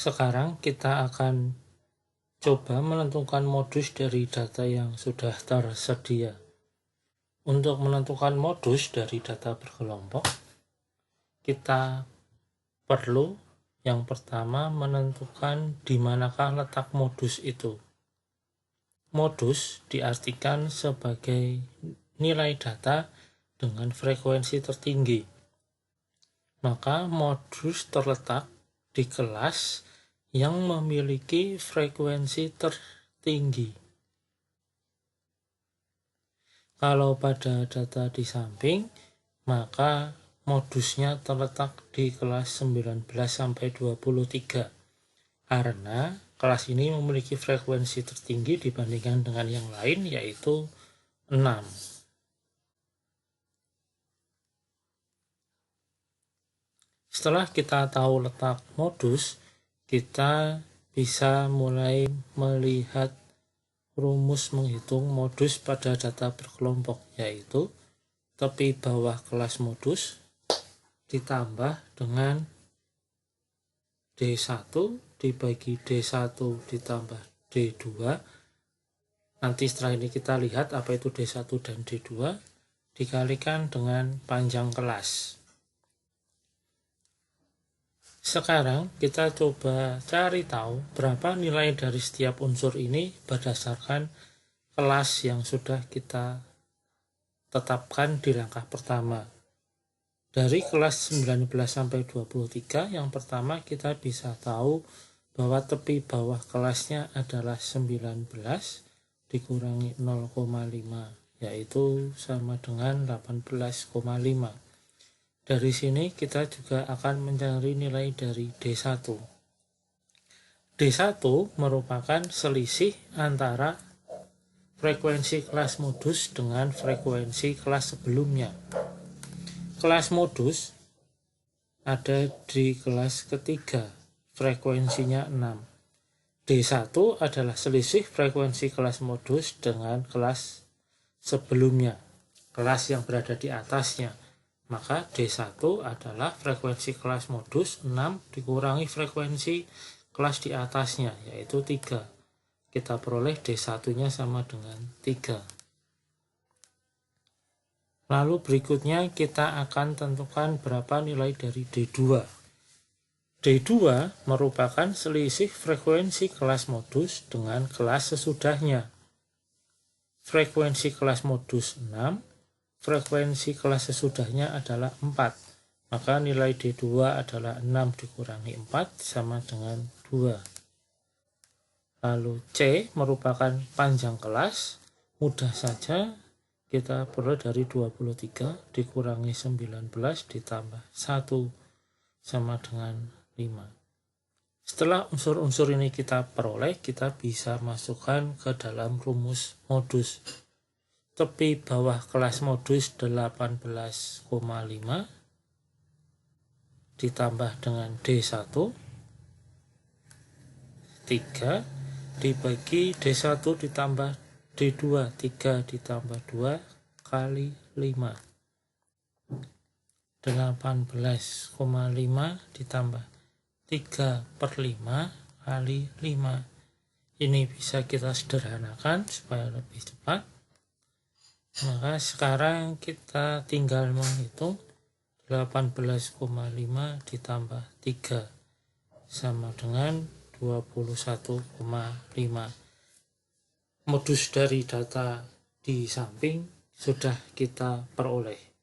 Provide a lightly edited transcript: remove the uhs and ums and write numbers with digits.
Sekarang kita akan coba menentukan modus dari data yang sudah tersedia. Untuk menentukan modus dari data berkelompok, kita perlu yang pertama menentukan di manakah letak modus itu. Modus diartikan sebagai nilai data dengan frekuensi tertinggi. Maka modus terletak di kelas yang memiliki frekuensi tertinggi. Kalau pada data di samping, maka modusnya terletak di kelas 19-23 karena kelas ini memiliki frekuensi tertinggi dibandingkan dengan yang lain, yaitu 6. Setelah kita tahu letak modus, kita bisa mulai melihat rumus menghitung modus pada data berkelompok, yaitu tepi bawah kelas modus ditambah dengan D1 dibagi D1 ditambah D2. Nanti setelah ini kita lihat apa itu D1 dan D2 dikalikan dengan panjang kelas. Sekarang kita coba cari tahu berapa nilai dari setiap unsur ini berdasarkan kelas yang sudah kita tetapkan di langkah pertama. Dari kelas 19-23 yang pertama kita bisa tahu bahwa tepi bawah kelasnya adalah 19 dikurangi 0,5, yaitu sama dengan 18,5. Dari sini kita juga akan mencari nilai dari D1. D1 merupakan selisih antara frekuensi kelas modus dengan frekuensi kelas sebelumnya. Kelas modus ada di kelas ketiga, frekuensinya 6. D1 adalah selisih frekuensi kelas modus dengan kelas sebelumnya, kelas yang berada di atasnya. Maka D1 adalah frekuensi kelas modus 6 dikurangi frekuensi kelas di atasnya, yaitu 3. Kita peroleh D1-nya sama dengan 3. Lalu berikutnya kita akan tentukan berapa nilai dari D2. D2 merupakan selisih frekuensi kelas modus dengan kelas sesudahnya. Frekuensi kelas modus 6, frekuensi kelas sesudahnya adalah 4. Maka nilai D2 adalah 6 dikurangi 4 sama dengan 2. Lalu C merupakan panjang kelas. Mudah saja kita peroleh dari 23 dikurangi 19 ditambah 1 sama dengan 5. Setelah unsur-unsur ini kita peroleh, kita bisa masukkan ke dalam rumus modus. Tepi bawah kelas modus 18,5 ditambah dengan D1 3 dibagi D1 ditambah D2, 3 ditambah 2 kali 5. 18,5 ditambah 3/5 kali 5. Ini bisa kita sederhanakan supaya lebih cepat. Maka sekarang kita tinggal menghitung 18,5 ditambah 3 sama dengan 21,5. Modus dari data di samping sudah kita peroleh.